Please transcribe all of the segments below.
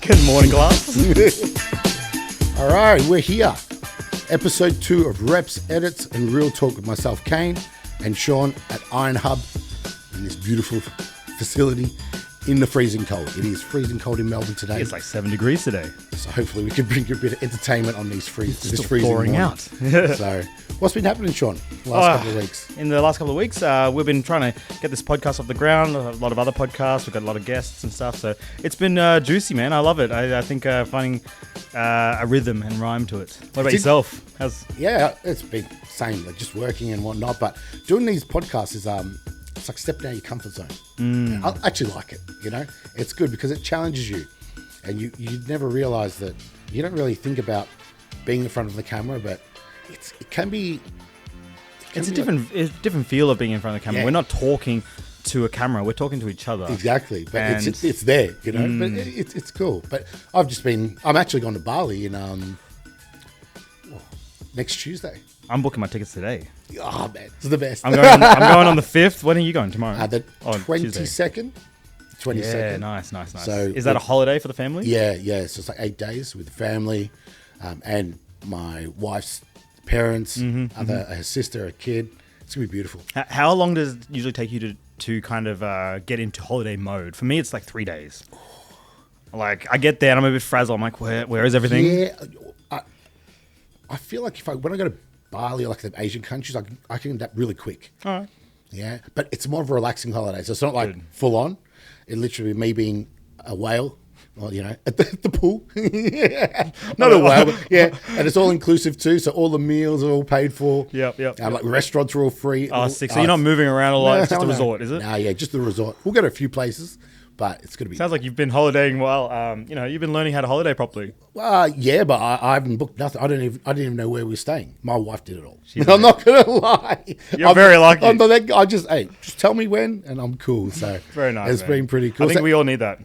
Good morning, class. All right, we're here. Episode 2 of Reps, Edits, and Real Talk with myself, Kane, and Sean at Iron Hub in this beautiful facility in the freezing cold. It is freezing cold in Melbourne today. It's like 7 degrees today. So hopefully we can bring a bit of entertainment on this freezing Pouring morning. out. So what's been happening, Sean, last couple of weeks? In the last couple of weeks, we've been trying to get this podcast off the ground. A lot of other podcasts. We've got a lot of guests and stuff. So it's been juicy, man. I love it. I think finding a rhythm and rhyme to it. What about yourself? Yeah, it's been same, like just working and whatnot. But doing these podcasts is it's like stepping out of your comfort zone. I actually like it. You know, it's good because it challenges you, and you never realize that you don't really think about being in front of the camera, but it can be. It's a different feel of being in front of the camera. Yeah. We're not talking to a camera. We're talking to each other. Exactly, but And- it's there, you know. But it's cool. But I'm actually going to Bali in next Tuesday. I'm booking my tickets today. Oh man, it's the best. I'm going on the 5th. When are you going tomorrow? The Tuesday. 22nd. 22nd. Yeah, nice. So is that a holiday for the family? Yeah. So it's like 8 days with the family, and my wife's parents, her sister, her kid. It's gonna be beautiful. How long does it usually take you to kind of get into holiday mode? For me, it's like 3 days. Like I get there and I'm a bit frazzled. I'm like, where is everything? Yeah, I feel like when I go to Bali or like the Asian countries, I can adapt really quick. All right. Yeah, but it's more of a relaxing holiday, so it's not like full on. It literally me being a whale, or at the pool. Not a whale, but yeah, and it's all inclusive too. So all the meals are all paid for. Yep. Like restaurants are all free. Oh, sick. So you're not moving around a lot. It's just a resort, is it? No, yeah, just the resort. We'll go to a few places, but it's gonna be. Sounds like you've been holidaying well. You've been learning how to holiday properly. Yeah, but I haven't booked nothing. I didn't even know where we were staying. My wife did it all. I'm not gonna lie. You're very lucky. I'm not that guy. Just tell me when, and I'm cool. So very nice. It's been pretty cool. I think we all need that.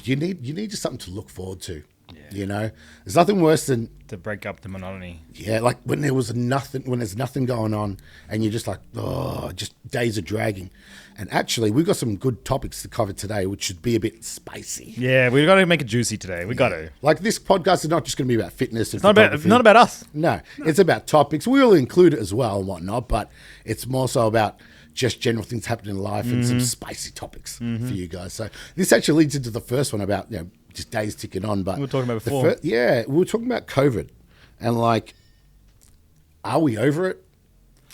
You need just something to look forward to. Yeah. There's nothing worse than to break up the monotony. Yeah, like when there's nothing going on, and you're just like, just days are dragging. And actually, we've got some good topics to cover today, which should be a bit spicy. Yeah, we've got to make it juicy today. We got to. Like this podcast is not just going to be about fitness. And not about us. No, it's about topics. We will include it as well and whatnot, but it's more so about just general things happening in life and some spicy topics for you guys. So this actually leads into the first one about just days ticking on. But we were talking about before. We were talking about COVID, and like, are we over it?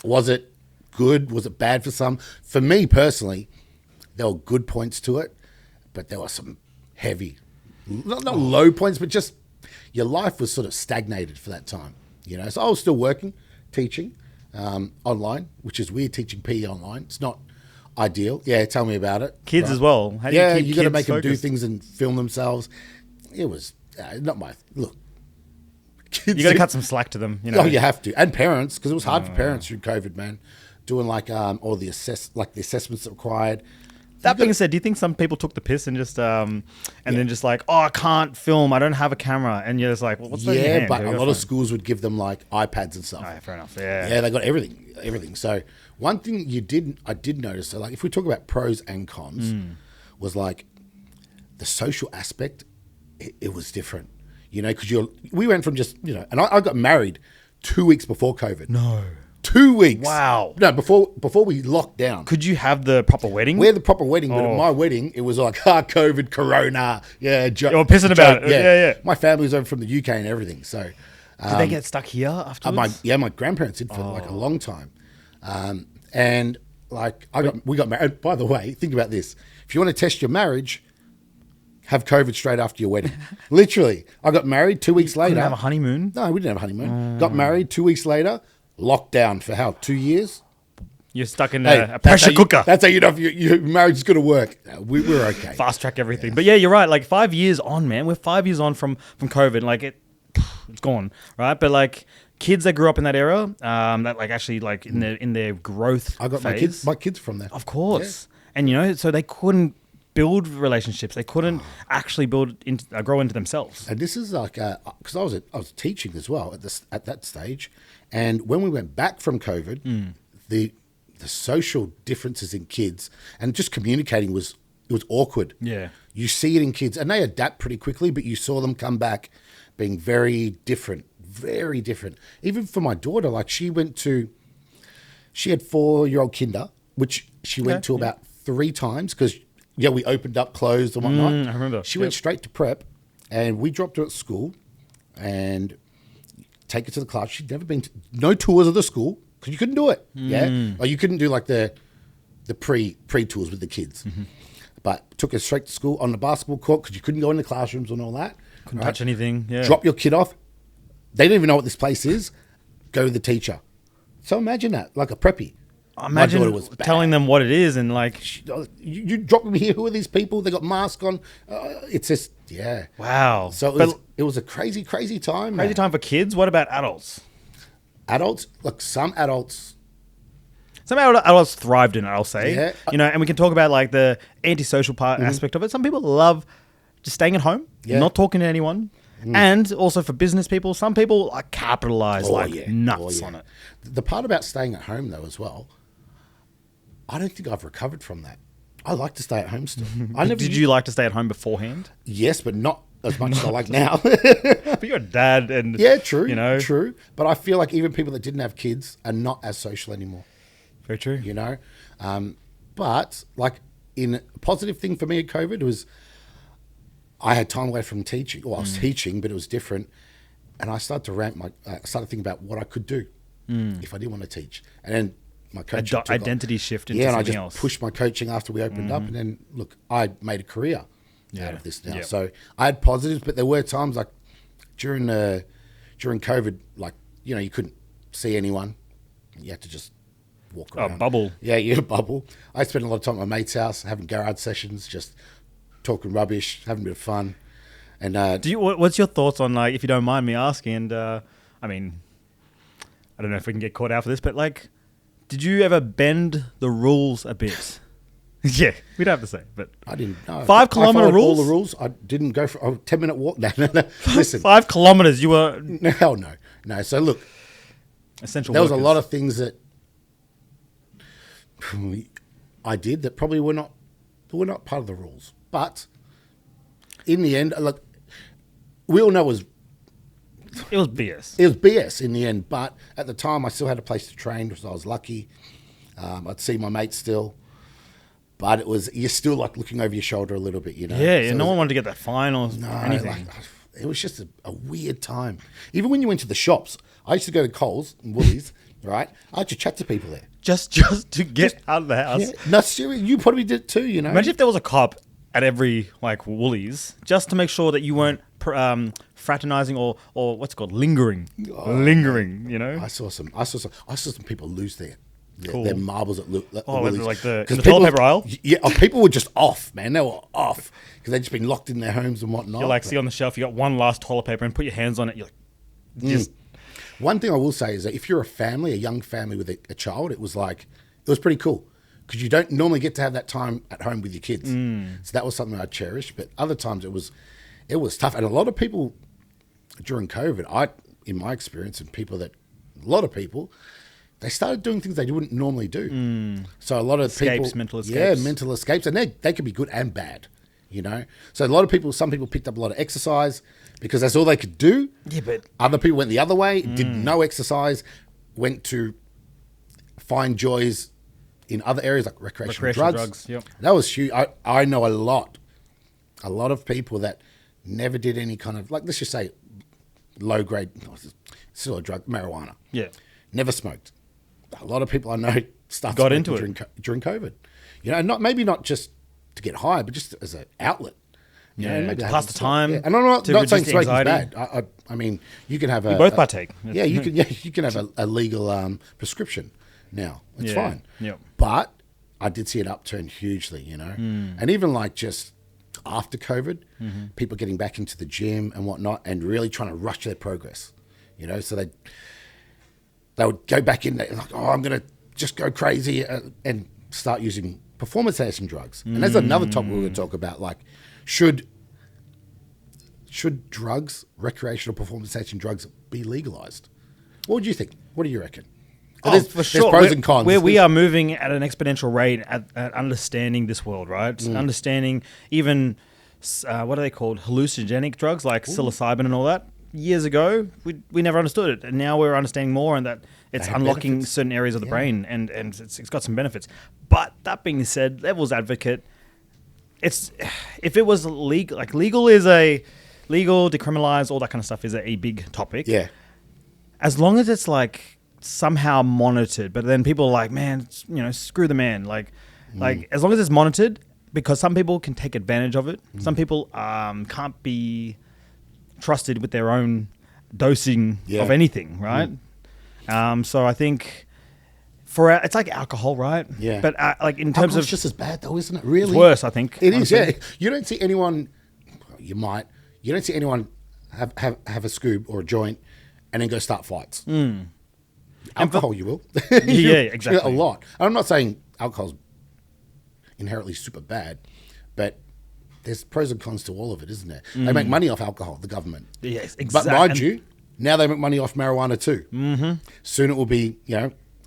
Was it good? Was it bad for some? For me personally, there were good points to it, but there were some heavy, not low points, but just your life was sort of stagnated for that time. So I was still working, teaching online, which is weird, teaching PE online. It's not ideal. Yeah, tell me about it. Kids as well. How do you keep you got to kids make them do focused? things and film themselves. It was not my look. You got to cut some slack to them. Oh, you have to, and parents, because it was hard for parents through COVID, man. Doing like all the assessments required. That being said, do you think some people took the piss and just then just like, I can't film, I don't have a camera, and you're just like, well, what's that in your hand? But a lot of schools would give them like iPads and stuff. Oh, yeah, fair enough. Yeah. Yeah, they got everything. So one thing I did notice. So like, if we talk about pros and cons, was like the social aspect. It was different, because we went from just and I got married 2 weeks before COVID. No. 2 weeks. Wow. No, before we locked down. Could you have the proper wedding? We had the proper wedding, but at my wedding, it was like, COVID, Corona. Yeah. You're pissing about it. Yeah. My family was over from the UK and everything. So, did they get stuck here afterwards? My grandparents did for like a long time. And like we got married. By the way, think about this. If you want to test your marriage, have COVID straight after your wedding. Literally. I got married 2 weeks later. Didn't have a honeymoon? No, we didn't have a honeymoon. Got married 2 weeks later. Locked down for how? 2 years? You're stuck in a pressure cooker. That's how you know if your marriage is going to work. We're okay. Fast track everything. Yeah. But yeah, you're right. Like 5 years on, man. We're 5 years on from COVID. Like it's gone, right? But like kids that grew up in that era, that like actually like in their growth I got phase, my kids from there. Of course. Yeah. And so they couldn't build relationships. They couldn't actually grow into themselves. And this is like because I was teaching as well at that stage, and when we went back from COVID, the social differences in kids and just communicating was it was awkward. Yeah. You see it in kids, and they adapt pretty quickly, but you saw them come back being very different, very different. Even for my daughter, like she had 4-year-old kinder, which she went to about 3 times because, we opened up, closed and whatnot. I remember. She went straight to prep, and we dropped her at school and take her to the class. She'd never been to, no tours of the school because you couldn't do it. Yeah. Or you couldn't do like the pre-tours with the kids. But took her straight to school on the basketball court because you couldn't go in the classrooms and all that. Couldn't touch anything. Yeah. Drop your kid off. They don't even know what this place is. Go with the teacher. So imagine that, like a preppy. Imagine my daughter was telling them what it is and like... You drop me here. Who are these people? They got masks on. It's just, yeah. Wow. So it was a crazy, crazy time. Crazy time for kids. What about adults? Adults? Look, some adults... Some adults thrived in it, I'll say. Yeah. And we can talk about like the antisocial part aspect of it. Some people love just staying at home, not talking to anyone. And also for business people, some people are capitalized nuts on it. The part about staying at home, though, as well, I don't think I've recovered from that. I like to stay at home still. Did you like to stay at home beforehand? Yes, but not as much as I like now. But you're a dad and... Yeah, true. True. But I feel like even people that didn't have kids are not as social anymore. Very true. But like in a positive thing for me at COVID was I had time away from teaching. Well, I was teaching, but it was different. And I started to started thinking about what I could do if I didn't want to teach. And then my coaching identity shift into and something I just pushed my coaching after we opened up. And then look, I made a career out of this now. So I had positives, but there were times like during COVID, like, you couldn't see anyone. You had to just walk around. Bubble. Yeah, you bubble. I spent a lot of time at my mate's house, having garage sessions, just talking rubbish, having a bit of fun. And what's your thoughts on, like, if you don't mind me asking, and I mean, I don't know if we can get caught out for this, but like, did you ever bend the rules a bit? Yeah, we don't have to say, but I didn't know. 5 kilometer rules. All the rules. I didn't go for a 10-minute walk. No. Listen, 5 kilometers. You were hell no. So look, essential. There was a lot of things that I did that probably were not part of the rules. But in the end, look, we all know it was BS. It was BS in the end. But at the time, I still had a place to train, because I was lucky. I'd see my mates still. But you're still like looking over your shoulder a little bit, Yeah, so no one wanted to get that fine or anything. Like, it was just a weird time. Even when you went to the shops, I used to go to Coles and Woolies, right? I had to chat to people there. Just to get out of the house. Yeah. No, seriously, you probably did it too, Imagine if there was a cop at every like Woolies just to make sure that you weren't fraternizing or what's it called, lingering. I saw some people lose their marbles at Woolies. Like in the toilet paper aisle? Yeah, people were just off, man. They were off because they'd just been locked in their homes and whatnot. You're like, see on the shelf, you got one last toilet paper and put your hands on it. You're like, just... One thing I will say is that if you're a young family with a child, it was pretty cool because you don't normally get to have that time at home with your kids. So that was something I cherished. But other times it was tough. And a lot of people during COVID, in my experience, and a lot of people, they started doing things they wouldn't normally do. So a lot of mental escapes. Yeah, mental escapes. And they could be good and bad, So some people picked up a lot of exercise because that's all they could do. Yeah, but... Other people went the other way, did no exercise, went to find joys in other areas like recreational drugs. Yep. That was huge. I know a lot of people that never did any kind of, like, let's just say low grade, still a drug, marijuana. Yeah. Never smoked. A lot of people I know got into it during COVID. Maybe not just to get high, but just as an outlet. Maybe to pass the time. Yeah. And I'm not saying smoking's bad. I mean, you can have we both partake. You can have a legal prescription now. It's fine. Yeah. But I did see it upturn hugely, And even like just after COVID, people getting back into the gym and whatnot and really trying to rush their progress, So they would go back in there like, I'm going to just go crazy and start using performance-enhancing drugs. And there's another topic we're going to talk about, like, should drugs, recreational performance-enhancing drugs, be legalized? What would you think? What do you reckon? But there's pros and cons. Where we are moving at an exponential rate at understanding this world, right? Understanding even, what are they called? Hallucinogenic drugs like psilocybin and all that. Years ago, we never understood it. And now we're understanding more, and that it's unlocking benefits. Certain areas of the brain, and it's got some benefits. But that being said, devil's advocate, if it was legal, like legal, decriminalized, all that kind of stuff is a big topic. Yeah. As long as it's like somehow monitored, but then people are like, man, screw the man. Like as long as it's monitored, because some people can take advantage of it. Some people can't be trusted with their own dosing of anything, right? So I think it's like alcohol, right? Yeah. But like in terms Alcohol's just as bad though, isn't it? Really? It's worse, I think. It is, yeah. You don't see anyone, you don't see anyone have a scoob or a joint and then go start fights. Alcohol, you will. Yeah, exactly. A lot. I'm not saying alcohol's inherently super bad, but there's pros and cons to all of it, isn't there? They make money off alcohol, the government. Yes, exactly. But mind you, now they make money off marijuana too. Soon it will be,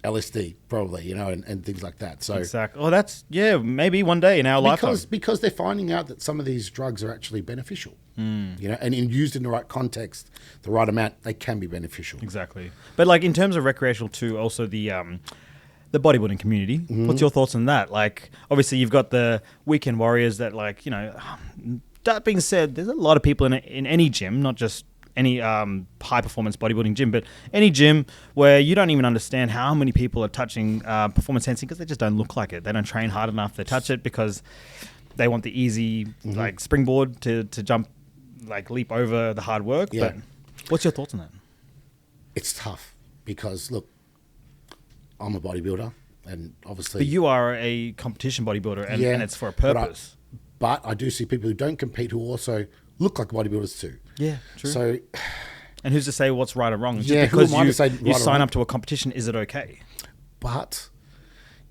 LSD probably, and things like that. So exactly. Oh, that's maybe one day in our lifetime. Because they're finding out that some of these drugs are actually beneficial. And used in the right context, the right amount, they can be beneficial. Exactly. But like in terms of recreational too, also the bodybuilding community. What's your thoughts on that? Like, obviously, you've got the weekend warriors that, like, that being said, there's a lot of people in any gym, not just any high performance bodybuilding gym, but any gym where you don't even understand how many people are touching performance enhancing because they just don't look like it. They don't train hard enough. They touch it because they want the easy like springboard to jump, like leap over the hard work. Yeah. But what's your thoughts on that? It's tough because, look, I'm a bodybuilder, and obviously... But you are a competition bodybuilder, and it's for a purpose. But I do see people who don't compete who also look like bodybuilders too. Yeah, true. So... And who's to say what's right or wrong? Just because you sign up to a competition, is it okay? But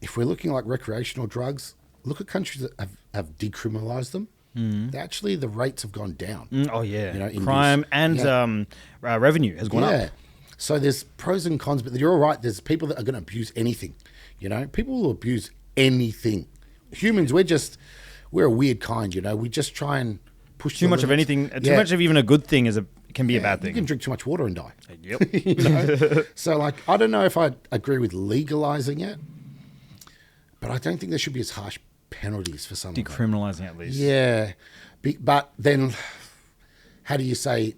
if we're looking like recreational drugs, look at countries that have decriminalized them. Actually, the rates have gone down. Oh, yeah. Crime and revenue has gone up. So there's pros and cons, but you're all right. There's people that are going to abuse anything. People will abuse anything. Humans, we're a weird kind. We just try and push too much of anything. Too much of even a good thing can be a bad thing. You can drink too much water and die. Yep. So like, I don't know if I agree with legalizing it, but I don't think there should be as harsh penalties for some. Decriminalizing at least. Yeah, but then, how do you say?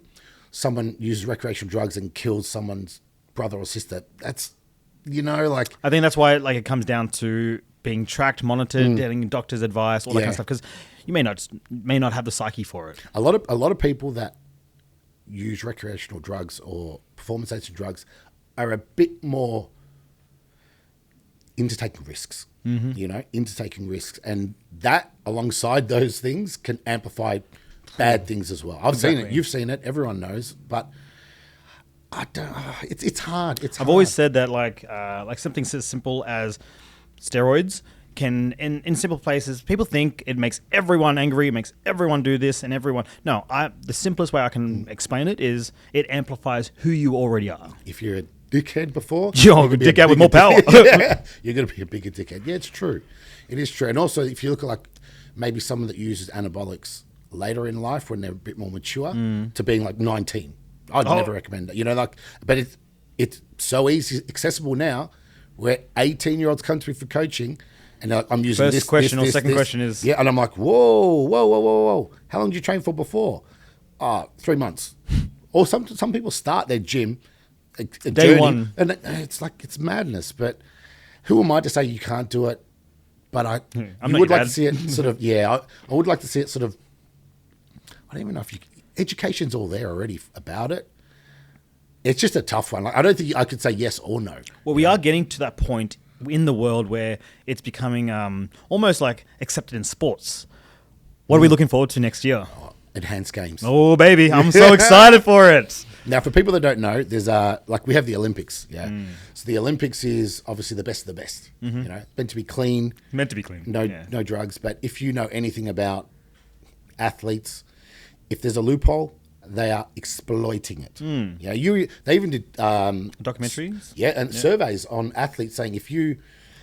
Someone uses recreational drugs and kills someone's brother or sister. That's, like... I think that's why it comes down to being tracked, monitored, getting doctor's advice, all that kind of stuff, because you may not have the psyche for it. A lot of people that use recreational drugs or performance-enhancing drugs are a bit more into taking risks, into taking risks. And that, alongside those things, can amplify bad things as well. I've seen it. You've seen it. Everyone knows. But I don't. It's hard. I've always said that like something so simple as steroids can in simple places. People think it makes everyone angry. It makes everyone do this and everyone. No, the simplest way I can explain it is it amplifies who you already are. If you're a dickhead before, you're a dickhead with more power. You're going to be a bigger dickhead. Yeah, it's true. It is true. And also, if you look at like maybe someone that uses anabolics later in life when they're a bit more mature to being like 19. I'd never recommend it. But it's so easy, accessible now where 18-year-olds come to me for coaching and they're like, I'm using First question or second question is... Yeah, and I'm like, whoa. How long did you train for before? 3 months. Or some people start their gym day one. And it's madness. But who am I to say you can't do it? But I would like to see it sort of, I would like to see it sort of, I don't even know if education's all there already about it. It's just a tough one. Like, I don't think I could say yes or no. Well, we are getting to that point in the world where it's becoming almost like accepted in sports. What are we looking forward to next year? Enhanced games. Oh, baby. I'm so excited for it. Now, for people that don't know, there's we have the Olympics. Yeah. So the Olympics is obviously the best of the best. Meant to be clean. No drugs. But if you know anything about athletes, if there's a loophole, they are exploiting it. They even did Documentaries? and surveys on athletes saying if you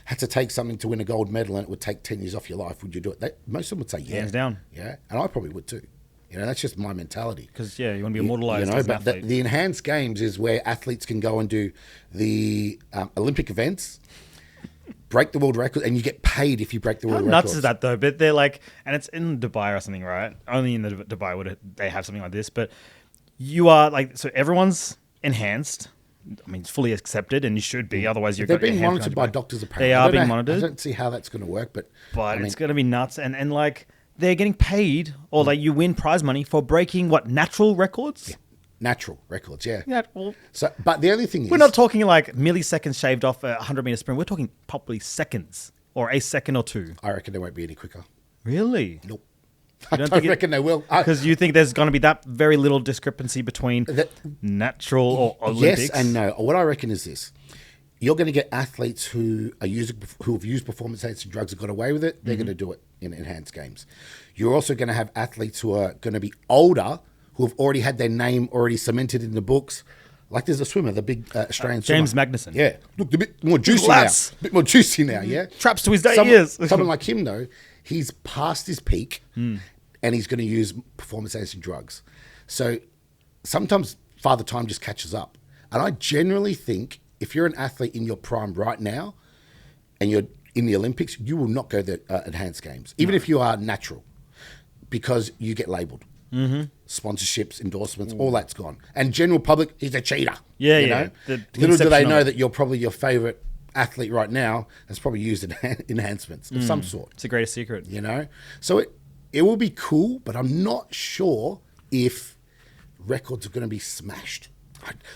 had to take something to win a gold medal and it would take 10 years off your life, would you do it? Most of them would say yeah. Hands down. Yeah, and I probably would too. That's just my mentality. Because, you want to be immortalized as an but athlete. the enhanced games is where athletes can go and do the Olympic events, break the world record, and you get paid if you break the world record. How nuts is that, though? But they're like, and it's in Dubai or something, right? Only in Dubai would they have something like this. But you are like, so everyone's enhanced. I mean, it's fully accepted, and you should be. Otherwise, they're being monitored by doctors. Apparently, they are being monitored. I don't see how that's going to work, but it's going to be nuts. And like, they're getting paid, or like you win prize money for breaking natural records. Yeah. Natural records, yeah. Yeah. Well, so, but the only thing is, we're not talking like milliseconds shaved off a 100-meter sprint. We're talking probably seconds, or a second or two. I reckon they won't be any quicker. Really? Nope. I don't reckon they will. Because you think there's going to be that very little discrepancy between natural or Olympics? Yes and no. What I reckon is this. You're going to get athletes who have used performance-enhancing drugs and got away with it. They're going to do it in enhanced games. You're also going to have athletes who are going to be older, who have already had their name already cemented in the books. Like there's a swimmer, the big Australian James swimmer. Magnuson. Yeah. Look, a bit more juicy now. A bit more juicy now, yeah? Traps to his ears. Someone like him, though, he's past his peak and he's going to use performance-enhancing drugs. So sometimes Father Time just catches up. And I generally think if you're an athlete in your prime right now and you're in the Olympics, you will not go to the enhanced games, even if you are natural, because you get labelled. Sponsorships, endorsements, all that's gone. And general public, he's a cheater. Yeah, you know? Little do they know that you're probably your favourite athlete right now has probably used enhancements of some sort. It's the greatest secret. So it will be cool, but I'm not sure if records are going to be smashed.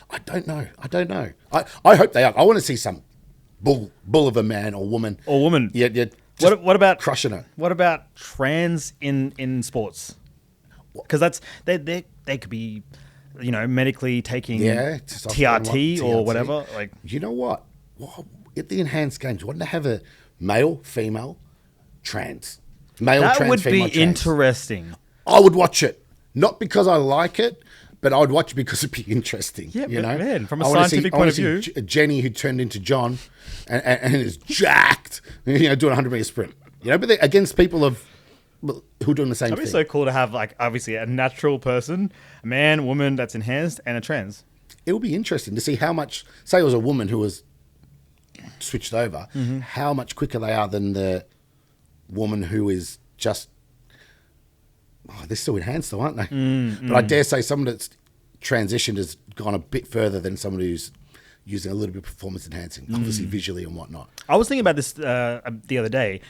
I don't know. I hope they are. I want to see some bull of a man or woman. Yeah. What about crushing it? What about trans in sports? Because they could be, medically taking TRT or whatever. Like, you know what? At the enhanced games, wouldn't they have a male, female, trans? That would be interesting. I would watch it, not because I like it, but I would watch it because it'd be interesting. Yeah, you know, man, from a scientific point of view, Jenny who turned into John, and is jacked, doing a 100-meter sprint. But they're against people who are doing the same thing. It'd be so cool to have, like, obviously a natural person, a man, woman that's enhanced, and a trans. It would be interesting to see how much. Say it was a woman who was switched over, how much quicker they are than the woman who is just. Oh, they're still enhanced, though, aren't they? But I dare say someone that's transitioned has gone a bit further than someone who's using a little bit of performance enhancing, obviously visually and whatnot. I was thinking about this the other day.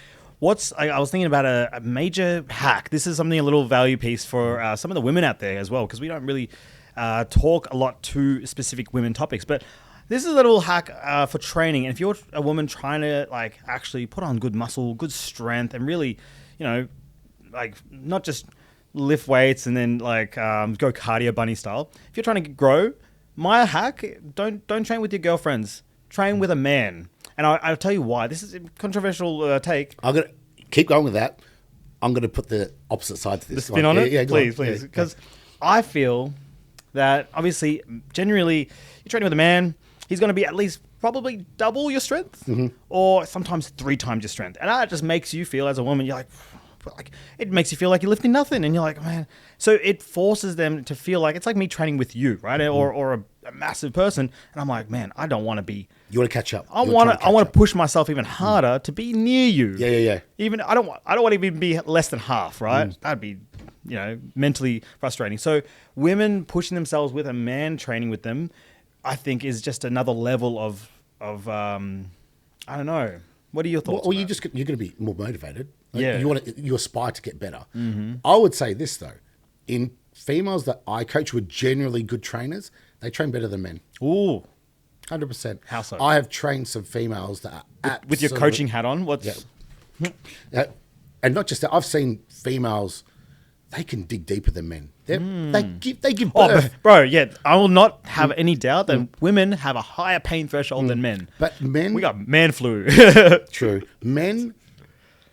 I was thinking about a major hack. This is something, a little value piece for some of the women out there as well, because we don't really talk a lot to specific women topics. But this is a little hack for training. And if you're a woman trying to actually put on good muscle, good strength, and really, not just lift weights and then go cardio bunny style. If you're trying to grow, my hack, don't train with your girlfriends. Train with a man. And I'll tell you why. This is a controversial take. I'm going to keep going with that. I'm going to put the opposite side to this. The spin on it? Yeah, please. Because I feel that, obviously, generally, you're training with a man, he's going to be at least probably double your strength or sometimes 3 times your strength. And that just makes you feel, as a woman, you're like, it makes you feel like you're lifting nothing, and you're like, man. So it forces them to feel like it's like me training with you, right? Or a massive person, and I'm like, man, I don't want to be. You want to catch up. I want to push myself even harder to be near you. Yeah. Even I don't want to even be less than half, right? That'd be, mentally frustrating. So women pushing themselves with a man training with them, I think, is just another level of I don't know. What are your thoughts? Well, you're going to be more motivated. Yeah. You aspire to get better. I would say this, though. In females that I coach who are generally good trainers, they train better than men. Ooh. 100%. How so? I have trained some females that are with your coaching hat on? And not just that. I've seen females, they can dig deeper than men. They give birth. Bro, yeah. I will not have any doubt that women have a higher pain threshold than men. But men... We got man flu. True. Men...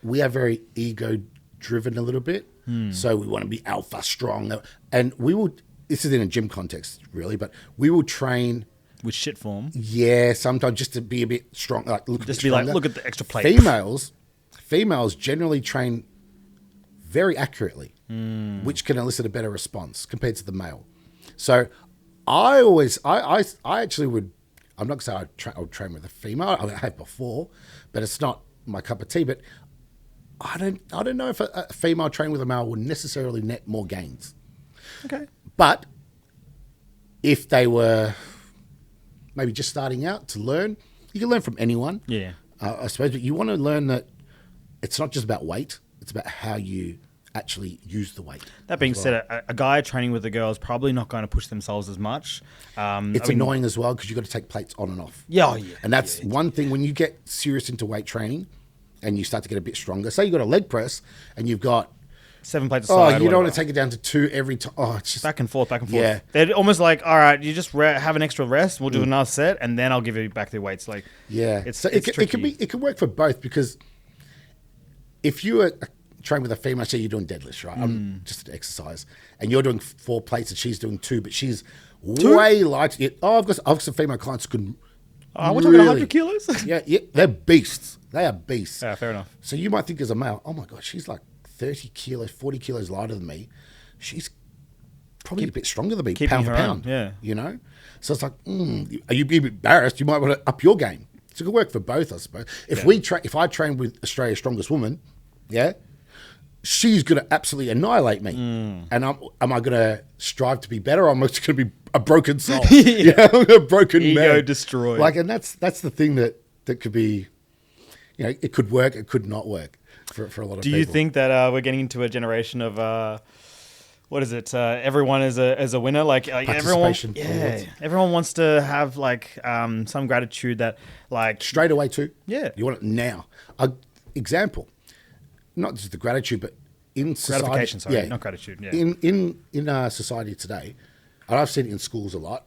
We are very ego-driven a little bit, so we want to be alpha, strong, and we will this is in a gym context, really, but we will train with shit form. Yeah, sometimes just to be a bit strong, like look Just a bit be like, stronger. look at the extra plate. Females generally train very accurately, which can elicit a better response compared to the male. So I actually would. I'm not going to say I would train with a female. I have before, but it's not my cup of tea. But I don't know if a female training with a male would necessarily net more gains. Okay. But if they were maybe just starting out to learn, you can learn from anyone. Yeah. I suppose, but you want to learn that it's not just about weight; it's about how you actually use the weight. That being said, a guy training with a girl is probably not going to push themselves as much. It's annoying as well because you've got to take plates on and off. Yeah, yeah. And that's one thing when you get serious into weight training and you start to get a bit stronger. Say you've got a leg press and you've got 7 plates aside. you don't want to take it down to 2 every time. Oh, it's just back and forth. Yeah. They're almost like, all right, you just have an extra rest. We'll do another set, and then I'll give you back the weights. Like, yeah, it's tricky. It can work for both because if you are train with a female, say you're doing deadlifts, right? I'm just an exercise, and you're doing 4 plates, and she's doing 2, but she's way lighter. I've got some female clients who can. We're talking 100 kilos. Yeah, they're beasts. They are beasts. Yeah, fair enough. So you might think as a male, oh my god, she's like 30 kilos, 40 kilos lighter than me. She's probably a bit stronger than me, pound for pound. Yeah, you know. So it's like, are you being embarrassed? You might want to up your game. So it could work for both, I suppose. If I train with Australia's strongest woman, she's going to absolutely annihilate me. And am I going to strive to be better, or am I just going to be a broken soul? A broken ego man. destroyed. Like, and that's the thing that could be, it could work, it could not work for a lot of people. Do you think that we're getting into a generation of what is it? Everyone is a winner. Like everyone, everyone wants to have like some gratitude that like straight away too. Yeah, you want it now. Example. Not just the gratitude, but in society. Gratification, sorry, not gratitude. Yeah. In society today, and I've seen it in schools a lot,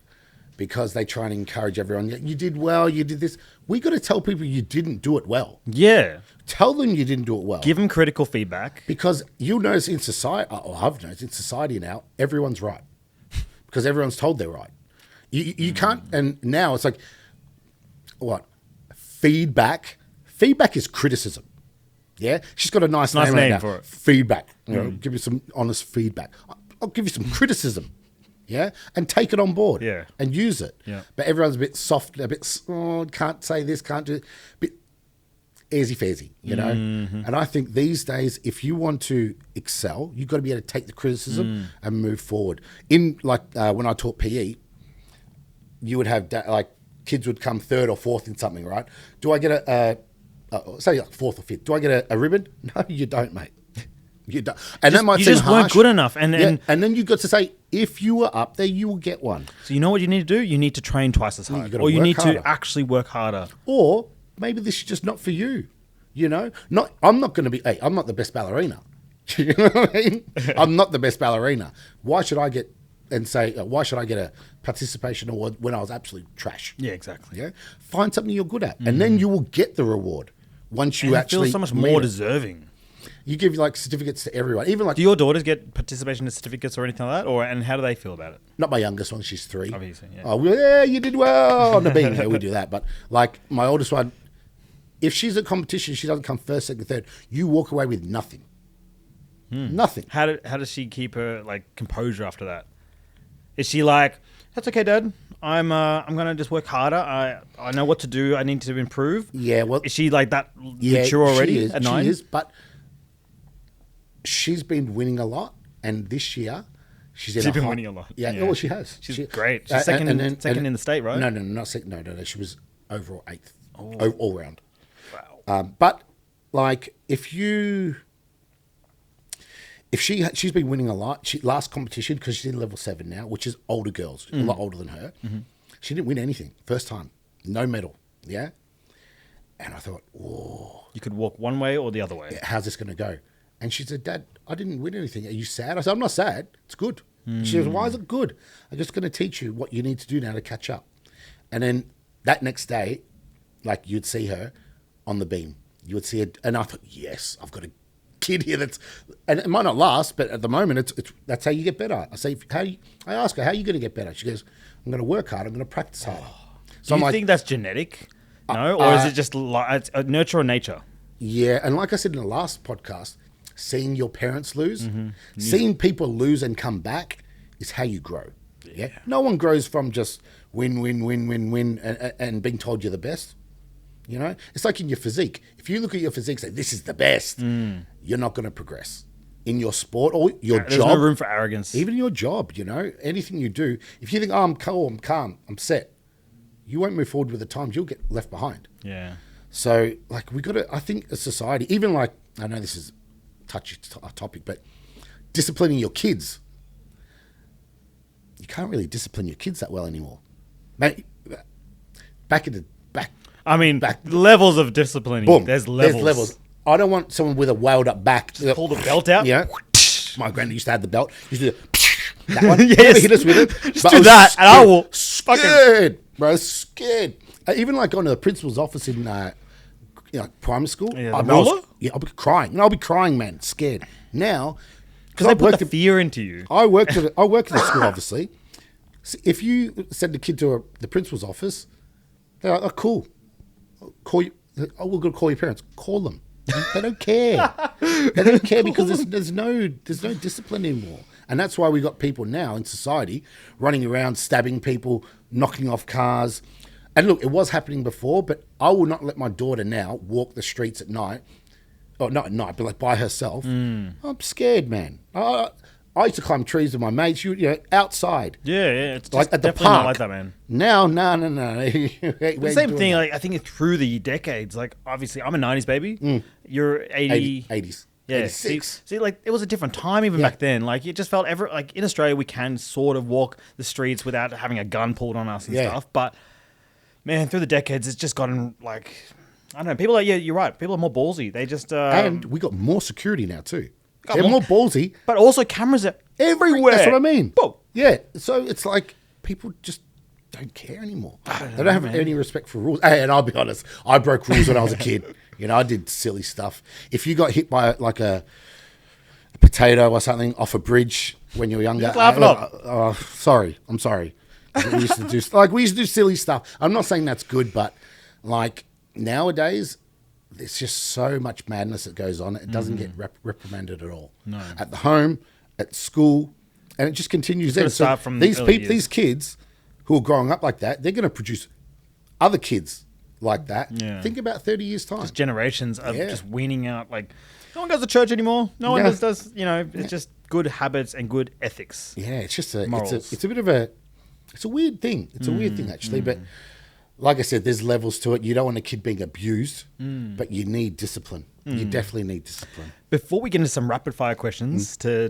because they try and encourage everyone. You did well. You did this. We got to tell people you didn't do it well. Yeah. Tell them you didn't do it well. Give them critical feedback. Because you'll notice in society, or I've noticed in society now, everyone's right, because everyone's told they're right. You can't. And now it's like, what? Feedback. Feedback is criticism. Yeah, she's got a nice name for it. Feedback. Give you some honest feedback. I'll give you some criticism. Yeah, and take it on board. Yeah, and use it. Yeah, but everyone's a bit soft, a bit can't say this, can't do it, bit easy feasy, And I think these days, if you want to excel, you've got to be able to take the criticism and move forward. In when I taught PE, you would have kids would come 3rd or 4th in something, right? Do I get say like 4th or 5th? Do I get a ribbon? No, you don't, mate. You don't. And that might seem just harsh. weren't good enough. And then you've got to say, if you were up there, you will get one. So you know what you need to do? You need to train twice as hard, or you need to actually work harder. Or maybe this is just not for you. I'm not going to be. Hey, I'm not the best ballerina. You know what I mean? I'm not the best ballerina. Why should I get a participation award when I was absolute trash? Yeah, exactly. Yeah, find something you're good at, and then you will get the reward once you actually feel so much more deserving. You give certificates to everyone, even Do your daughters get participation certificates or anything like that, and how do they feel about it? Not my youngest one; she's 3. Obviously, yeah. Oh, well, yeah, you did well on the beam. Yeah, we do that, but like my oldest one, if she's at competition, she doesn't come 1st, 2nd, 3rd. You walk away with nothing. Nothing. How does she keep her composure after that? Is she like, that's okay, Dad. I'm gonna just work harder. I know what to do. I need to improve. Yeah. Well, is she like that mature already at 9? She is, but she's been winning a lot, and this year she's been winning a lot. Yeah. Well, she has. She's great. She's second in the state, right? No, not second. No. She was overall 8th, all round. Wow. But she's been winning a lot. Last competition, because she's in level 7 now, which is older girls, a lot older than her. Mm-hmm. She didn't win anything first time, no medal. Yeah, and I thought, whoa, you could walk one way or the other way. How's this going to go? And she said, Dad, I didn't win anything. Are you sad? I said, I'm not sad. It's good. She goes, why is it good? I'm just going to teach you what you need to do now to catch up. And then that next day, you'd see her on the beam. You would see her, and I thought, yes, I've got to kid here and it might not last, but at the moment, that's how you get better. I ask her, how are you going to get better? She goes, I'm going to work hard. I'm going to practice hard. So do you think that's genetic? No? Or is it just it's nurture or nature? Yeah. And like I said in the last podcast, seeing your parents lose, seeing people lose and come back is how you grow. Yeah. No one grows from just win, and being told you're the best. You know, it's like in your physique. If you look at your physique and say, this is the best, you're not going to progress in your sport or your job. There's no room for arrogance. Even your job, you know, anything you do. If you think, oh, I'm cool, I'm calm, I'm set, you won't move forward with the times. You'll get left behind. Yeah. So, like, we got to, I think, as society, even like, I know this is a touchy topic, but disciplining your kids. You can't really discipline your kids that well anymore. Mate, back. I mean, levels of disciplining. Boom. There's levels. There's levels. I don't want someone with a welled up back. Just pull the belt out. Yeah. My granddad used to have the belt. Used to do that one. Yes. Never hit us with it. Just do that, and I will scared, bro. Scared. Even like going to the principal's office in primary school. Yeah, I'll be crying. And I'll be crying, man. Scared. Now, because they put the fear into you. I worked at a school, obviously. So if you send a kid to the principal's office, they're like, oh, cool. Call you. Oh, we're going to call your parents. Call them. They don't care. They don't care because there's no discipline anymore. And that's why we got people now in society running around, stabbing people, knocking off cars. And look, it was happening before, but I will not let my daughter now walk the streets at night. Or not at night, but like by herself. I'm scared, man. I used to climb trees with my mates, outside. Yeah, it's like just at the definitely park. not like that, man. No. The same thing, like I think it's through the decades. Like obviously, I'm a '90s baby. You're 80s. Yeah, 86. See, like it was a different time even back then. Like it just felt like in Australia we can sort of walk the streets without having a gun pulled on us and stuff. But man, through the decades, it's just gotten like I don't know. People are you're right. People are more ballsy. They just and we got more security now too. They're more ballsy. But also cameras are everywhere. That's what I mean. Boom. Yeah. So it's like people just don't care anymore. They don't have any respect for rules. Hey, and I'll be honest, I broke rules when I was a kid. I did silly stuff. If you got hit by like a potato or something off a bridge when you were younger, laugh it up. Sorry. I'm sorry. We used to do silly stuff. I'm not saying that's good, but like nowadays, there's just so much madness that goes on. It doesn't get reprimanded at all. No. At the home, at school, and it just continues. Start from These kids who are growing up like that, they're going to produce other kids like that. Yeah. Think about 30 years time. Just generations of just weaning out. Like no one goes to church anymore. No one does. It's just good habits and good ethics. Yeah, it's just morals. it's a bit of a weird thing. It's a weird thing actually, but. Like I said, there's levels to it. You don't want a kid being abused, but you need discipline. You definitely need discipline. Before we get into some rapid fire questions to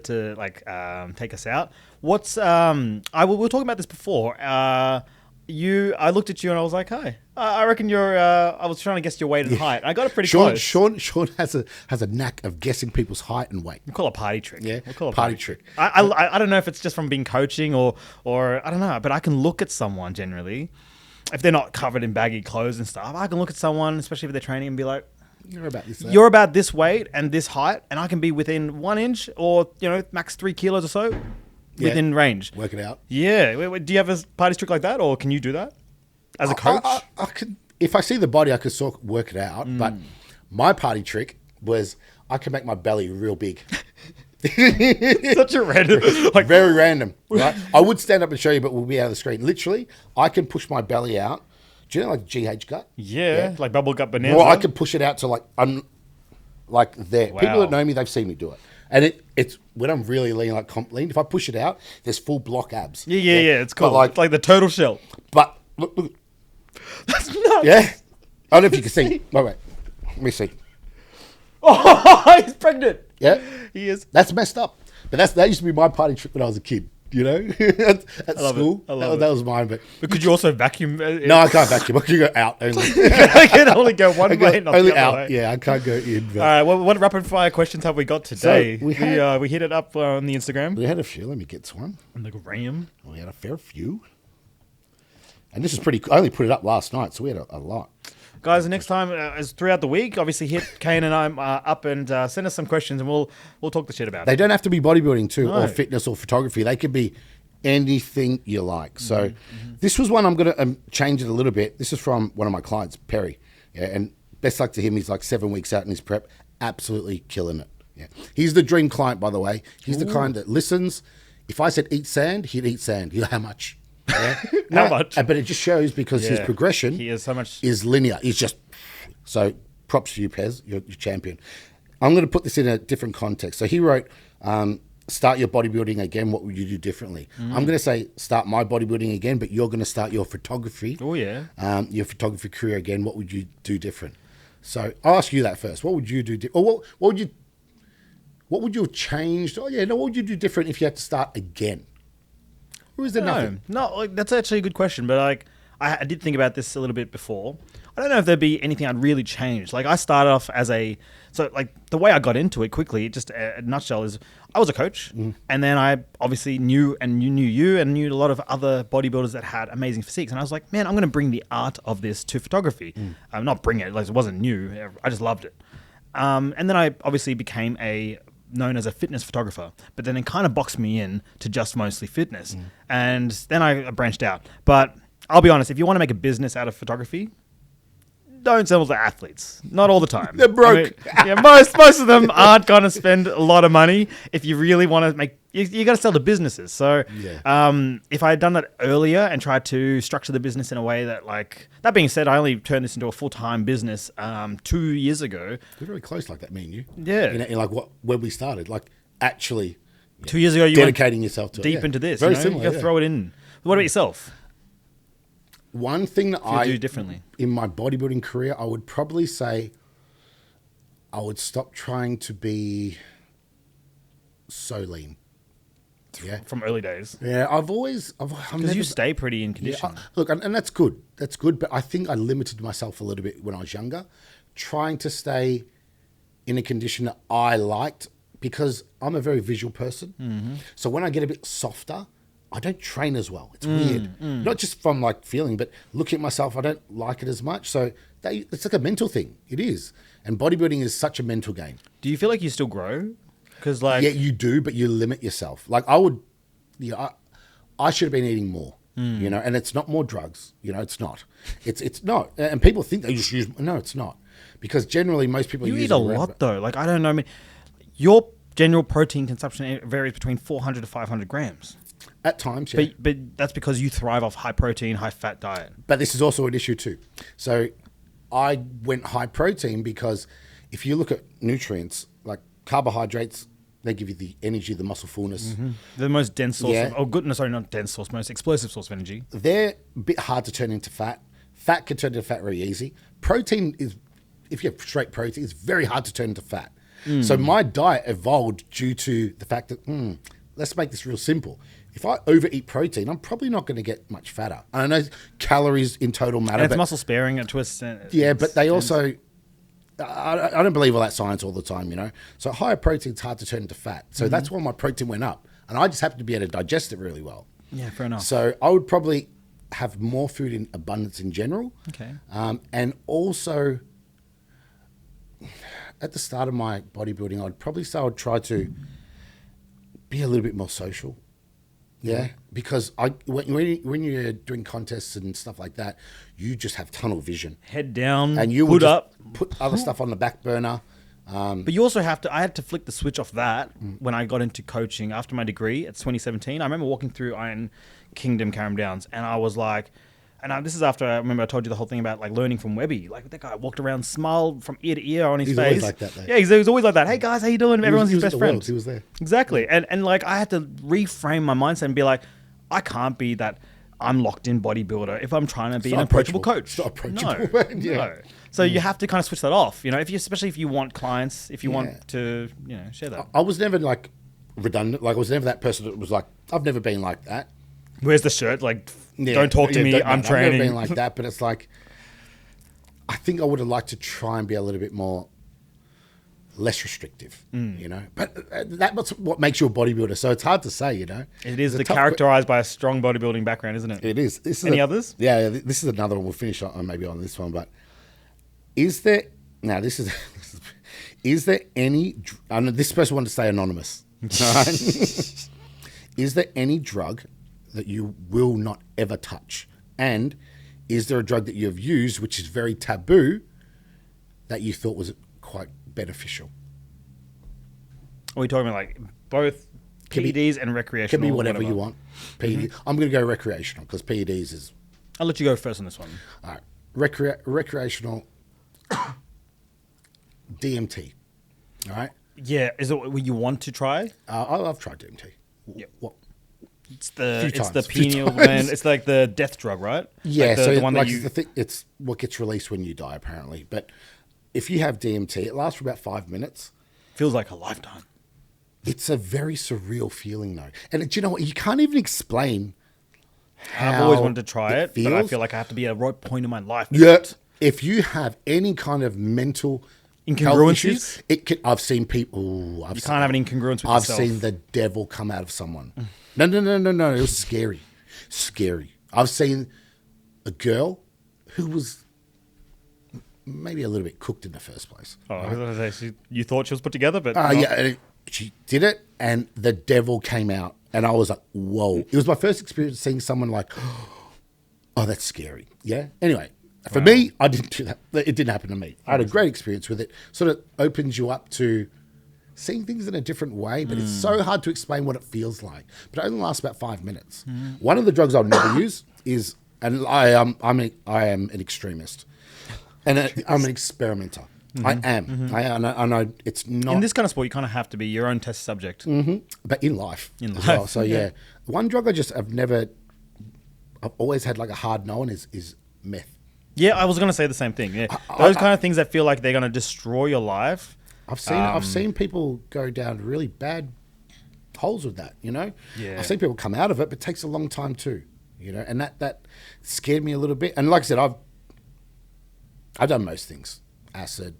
take us out, what's we were talking about this before. I looked at you and I was like, "Hi, I reckon you're." I was trying to guess your weight and height. I got it pretty close. Sean has a knack of guessing people's height and weight. We call it a party trick. Yeah, we'll call it party trick. I don't know if it's just from being coaching or I don't know, but I can look at someone generally. If they're not covered in baggy clothes and stuff, I can look at someone, especially if they're training, and be like, You're about this weight and this height, and I can be within 1 inch or, max 3 kilos or so within range. Work it out. Yeah. Do you have a party trick like that, or can you do that as a coach? I could, if I see the body, I could sort of work it out. But my party trick was I can make my belly real big. Such a random, very random. Right? I would stand up and show you, but we'll be out of the screen. Literally, I can push my belly out. Do you know like GH gut? Yeah. Like bubble gut bonanza. Or I can push it out to like there. Wow. People that know me, they've seen me do it. And it's when I'm really lean, like comp lean. If I push it out, there's full block abs. Yeah. It's cool. But like the turtle shell. But look. That's nuts. Yeah. I don't know if you can see. Wait. Let me see. Oh, he's pregnant. Yeah. He is. That's messed up. But that used to be my party trick when I was a kid. At school. That was mine. But could you also vacuum? No, I can't vacuum. I can go out only. I can only go one way, not only the other out. way. Yeah, I can't go in. But. All right. Well, what rapid fire questions have we got today? So we hit it up on the Instagram. We had a few. Let me get to one. On the gram. We had a fair few. And this is pretty. I only put it up last night, so we had a lot. Guys, the next time is throughout the week. Obviously, hit Kane and I up and send us some questions, and we'll talk the shit about They it. don't have to be bodybuilding too, No. or fitness or photography. They could be anything you like. So this was one I'm going to change it a little bit. This is from one of my clients, Perry. Yeah, and best luck to him. He's like 7 weeks out in his prep, absolutely killing it. Yeah, he's the dream client, by the way. He's the client that listens. If I said eat sand, he'd eat sand. How much? Yeah. How much? But it just shows because his progression He is so much. is linear. He's just so. Props to you, Pez. You're champion. I'm going to put this in a different context. So he wrote, "Start your bodybuilding again. What would you do differently?" I'm going to say, "Start my bodybuilding again," but you're going to start your photography. Oh yeah. Your photography career again. What would you do different? So I'll ask you that first. What would you do? Or what would you have changed? Oh yeah, no. What would you do different if you had to start again? Or is there nothing? No, like, that's actually a good question. But like, I did think about this a little bit before. I don't know if there'd be anything I'd really change. Like, I started off as the way I got into it quickly, just a nutshell is I was a coach, and then I obviously knew you and knew a lot of other bodybuilders that had amazing physiques, and I was like, man, I'm going to bring the art of this to photography. Not bring it, like it wasn't new. I just loved it. And then I obviously became known as a fitness photographer, but then it kind of boxed me in to just mostly fitness. And then I branched out. But I'll be honest, if you want to make a business out of photography, don't sell to athletes. Not all the time. They're broke. Most of them aren't going to spend a lot of money. If you really want to make, you got to sell to businesses. So, if I had done that earlier and tried to structure the business in a way that being said, I only turned this into a full-time business 2 years ago. We're very close like that, me and you. Yeah. In like when we started, like actually 2 years ago, you dedicating went yourself to deep into this. Very you know? similar. You got to throw it in. What about yourself? One thing that I do differently in my bodybuilding career, I would probably say I would stop trying to be so lean. Yeah, from early days. Yeah, I've Because you stay pretty in condition. Look, and that's good. That's good. But I think I limited myself a little bit when I was younger, trying to stay in a condition that I liked because I'm a very visual person. So when I get a bit softer, I don't train as well. It's weird. Not just from like feeling, but looking at myself, I don't like it as much. So it's like a mental thing. It is. And bodybuilding is such a mental game. Do you feel like you still grow? Because Yeah, you do, but you limit yourself. Like I should have been eating more, and it's not more drugs. It's not. It's not. And people think they just use, no, it's not. Because generally most people you use eat a lot though. Like, I don't know. I mean, your general protein consumption varies between 400 to 500 grams. At times, yeah. But that's because you thrive off high protein, high fat diet. But this is also an issue too. So I went high protein because if you look at nutrients, like carbohydrates, they give you the energy, the muscle fullness. The most dense source not dense source, most explosive source of energy. They're a bit hard to turn into fat. Fat can turn into fat very easy. Protein is, if you have straight protein, it's very hard to turn into fat. So my diet evolved due to the fact that, let's make this real simple. If I overeat protein, I'm probably not going to get much fatter. I know calories in total matter. And it's muscle sparing to a extent. Yeah, but they also, I don't believe all that science all the time, So higher protein is hard to turn into fat. So that's why my protein went up. And I just happen to be able to digest it really well. Yeah, fair enough. So I would probably have more food in abundance in general. Okay. And also, at the start of my bodybuilding, I'd probably say I'd try to be a little bit more social. Yeah, because when you're doing contests and stuff like that, you just have tunnel vision. Head down, and you hood up. Put other stuff on the back burner. But you also I had to flick the switch off that when I got into coaching after my degree. It's 2017. I remember walking through Iron Kingdom, Carrum Downs, and I was like, this is after I remember I told you the whole thing about like learning from Webby. Like that guy walked around, smiled from ear to ear on his He's face. Always like that, though. Yeah, he was always like that. Hey guys, how you doing? Everyone's his best friend. He was there. Exactly. And like I had to reframe my mindset and be like, I can't be that I'm locked in bodybuilder if I'm trying to be an approachable coach. It's not approachable. No. So you have to kind of switch that off. Especially if you want clients, if you want to, share that. I was never like redundant. Like I was never that person that was like, I've never been like that. Where's the shirt? Like, don't talk to me. I'm training. I've never been like that, but it's like, I think I would have liked to try and be a little bit more less restrictive, But that's what makes you a bodybuilder. So it's hard to say, It is characterized by a strong bodybuilding background, isn't it? It is. Any others? Yeah, this is another one. We'll finish on maybe on this one, but Is there now? This is. Is there any? I know this person wanted to stay anonymous. All right? Is there any drug that you will not ever touch? And is there a drug that you have used which is very taboo that you thought was quite beneficial? Are we talking about like both PEDs and recreational? Can be whatever you want. PED. I'm going to go recreational because PEDs is. I'll let you go first on this one. All right. Recreational DMT. All right. Yeah, is it what you want to try? I've tried DMT. Yeah. What? It's the Few pineal times. gland. It's like the death drug, right? Yeah, like so the one like that you. the thing, it's what gets released when you die, apparently. But if you have DMT, it lasts for about 5 minutes. Feels like a lifetime. It's a very surreal feeling, though. And do you know what? You can't even explain how I've always wanted to try it, but I feels. feel like I have to be at a right point in my life. Yeah. If you have any kind of mental health Incongruencies? issues, it can. I've seen people. You can't have an incongruence with I've yourself. seen the devil come out of someone. No. It was scary. Scary. I've seen a girl who was maybe a little bit cooked in the first place. Oh, I was gonna say, you thought she was put together, but Yeah, and she did it, and the devil came out, and I was like, whoa. It was my first experience seeing someone like, oh, that's scary. Yeah. Anyway, for me, I didn't do that. It didn't happen to me. I had a great experience with it. Sort of opens you up to seeing things in a different way, but it's so hard to explain what it feels like. But it only lasts about 5 minutes. One of the drugs I'll never use is, and I am an extremist, and I'm an experimenter. I am. I know it's not. in this kind of sport, you kind of have to be your own test subject. But in life. In as life, well. So yeah. One drug I've always had like a hard no on is meth. Yeah, I was gonna say the same thing. Yeah, those kind of things that feel like they're gonna destroy your life. I've seen people go down really bad holes with that, you know? Yeah. I've seen people come out of it, but it takes a long time too, you know? And that scared me a little bit. And like I said, I've done most things. Acid,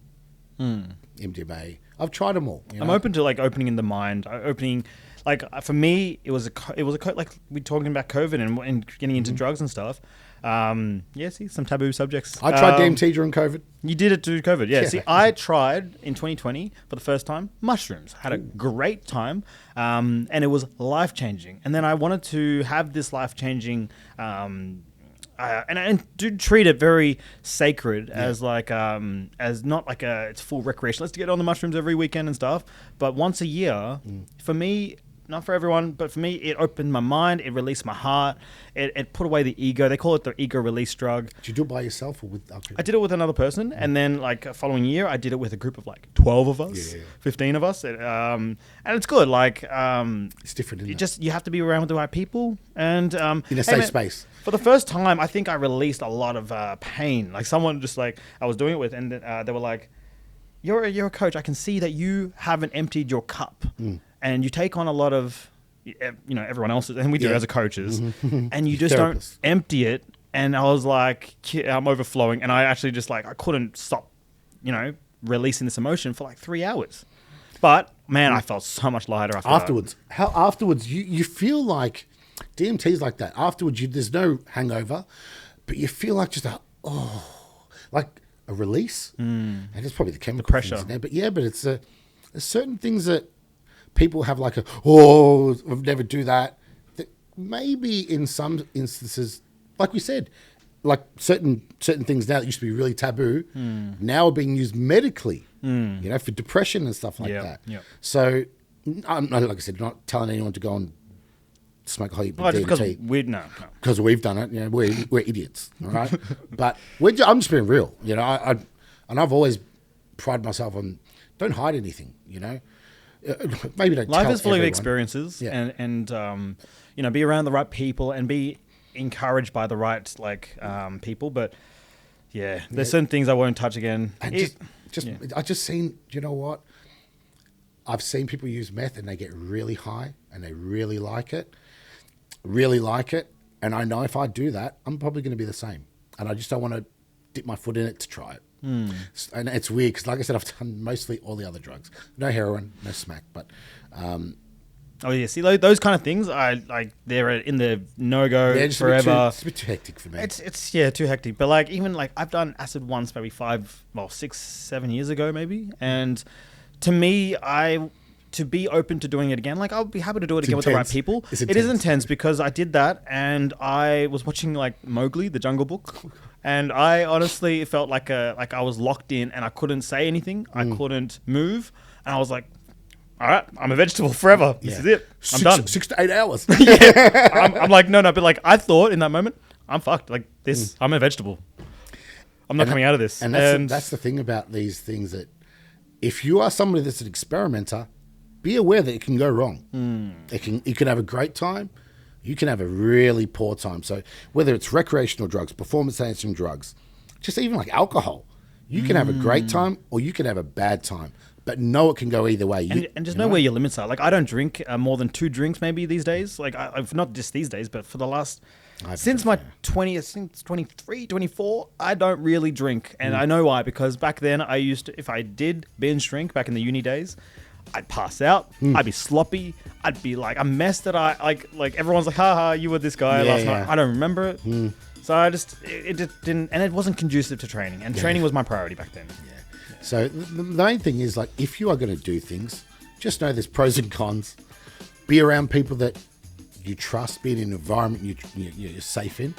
MDMA. I've tried them all. You know? I'm open to like opening in the mind, like for me, it was like we're talking about COVID and getting into drugs and stuff. See some taboo subjects. I tried DMT during COVID. You did it through COVID, yeah. Yeah. See, I tried in 2020 for the first time mushrooms. Had a great time, and it was life changing. And then I wanted to have this life changing. And I do treat it very sacred as like as not like it's full recreation. Let's get on the mushrooms every weekend and stuff. But once a year, for me, not for everyone, but for me, it opened my mind. It released my heart. It put away the ego. They call it the ego release drug. Did you do it by yourself or with other people? I did it with another person, and then like a following year, I did it with a group of like 12 of us, 15 of us, and it's good. Like it's different. You have to be around with the right people and in a safe space. For the first time, I think I released a lot of pain. Like someone just like I was doing it with, and they were like, "You're a coach. I can see that you haven't emptied your cup, and you take on a lot of, everyone else's, and we do it as a coaches, and you just don't empty it." And I was like, I'm overflowing, and I actually just like I couldn't stop, releasing this emotion for like 3 hours. But man, I felt so much lighter afterwards. Afterwards, you feel like DMT's like that. Afterwards, there's no hangover, but you feel like just like a release. And it's probably the chemical pressure things in there. But yeah, but it's there's certain things that people have like I'll never do that. That maybe in some instances, like we said, like certain things now that used to be really taboo, now are being used medically, for depression and stuff like that. Yeah. So, I'm not, like I said, not telling anyone to go and smoke a whole heap of DMT. Because we've done it. We're idiots, all right? But I'm just being real, and I've always prided myself on don't hide anything, Maybe don't Life tell is full of everyone. experiences, and be around the right people and be encouraged by the right people. But there's certain things I won't touch again. And I just seen, you know what? I've seen people use meth and they get really high and they really like it. And I know if I do that, I'm probably going to be the same. And I just don't want to dip my foot in it to try it. And it's weird because, like I said, I've done mostly all the other drugs. No heroin, no smack. But Oh yeah, see those kind of things. I like they're in the no go forever. It's a bit too hectic for me. It's yeah, too hectic. But like even like I've done acid once, maybe 6, 7 years ago, maybe. And to me, to be open to doing it again, like I'll be happy to do it again with the right people. It is intense because I did that and I was watching like Mowgli, the Jungle Book, and I honestly felt like I was locked in and I couldn't say anything. I couldn't move, and I was like, all right, I'm a vegetable forever. This is it. I'm done. 6 to 8 hours. I'm like, no, but like I thought in that moment, I'm fucked. Like this, I'm a vegetable. I'm not coming out of this. And that's the thing about these things, that if you are somebody that's an experimenter, be aware that it can go wrong. You can have a great time. You can have a really poor time. So whether it's recreational drugs, performance-enhancing drugs, just even like alcohol, you can have a great time or you can have a bad time. But know it can go either way. And just know where your limits are. Like I don't drink more than 2 drinks maybe these days. Like I've not just these days, but for the last since my 20th, since 23, 24, I don't really drink, and I know why. Because back then I used to, if I did binge drink back in the uni days, I'd pass out. I'd be sloppy. I'd be like a mess that I like. Everyone's like, "Ha, you were this guy last night." I don't remember it. So it just didn't, and it wasn't conducive to training. And training was my priority back then. So the main thing is, like, if you are going to do things, just know there's pros and cons. Be around people that you trust. Be in an environment you're safe in.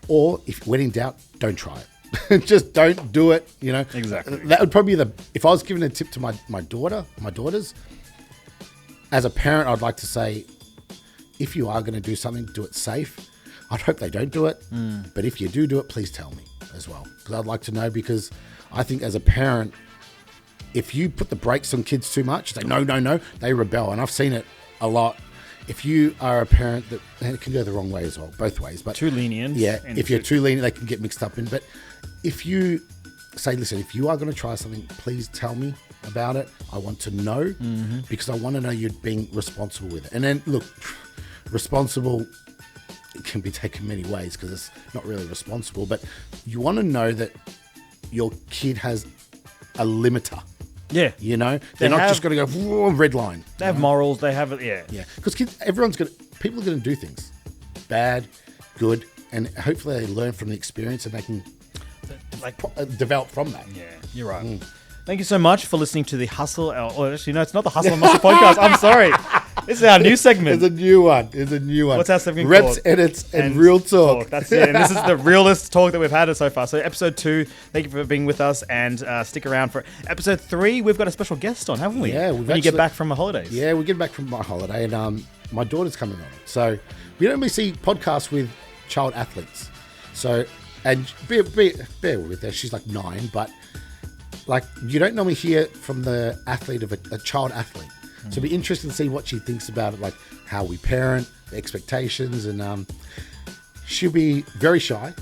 Or when in doubt, don't try it. Just don't do it. You know, exactly. That would probably be if I was giving a tip to my daughters. As a parent, I'd like to say, if you are going to do something, do it safe. I'd hope they don't do it, but if you do it, please tell me as well, because I'd like to know. Because I think as a parent, if you put the brakes on kids too much, say no, they rebel, and I've seen it a lot. If you are a parent, and it can go the wrong way as well, both ways. But too lenient. Yeah, if you're too lenient, they can get mixed up in. But if you say, listen, if you are going to try something, please tell me about it. I want to know, because I want to know you're being responsible with it. And then look, responsible, it can be taken many ways because it's not really responsible, but you want to know that your kid has a limiter. Yeah. You know, they're not just going to go red line. They have morals. They have it. Yeah. Yeah. Because people are going to do things bad, good, and hopefully they learn from the experience and they can develop from that. Yeah, you're right. Thank you so much for listening to the Hustle, or actually, no, it's not the Hustle and Muscle podcast. I'm sorry. This is our new segment. It's a new one. What's our segment called? Reps, Edits, and Real Talk. That's it. And this is the realest talk that we've had so far. So episode 2, thank you for being with us, and stick around for episode 3. We've got a special guest on, haven't we? Yeah. When you get back from the holidays. Yeah, we get back from my holiday, and my daughter's coming on. So we don't really see podcasts with child athletes. So, and bear with her. She's like 9, but like you don't normally hear from the athlete of a child athlete. So it'll be interesting to see what she thinks about it, like how we parent, the expectations, and she'll be very shy.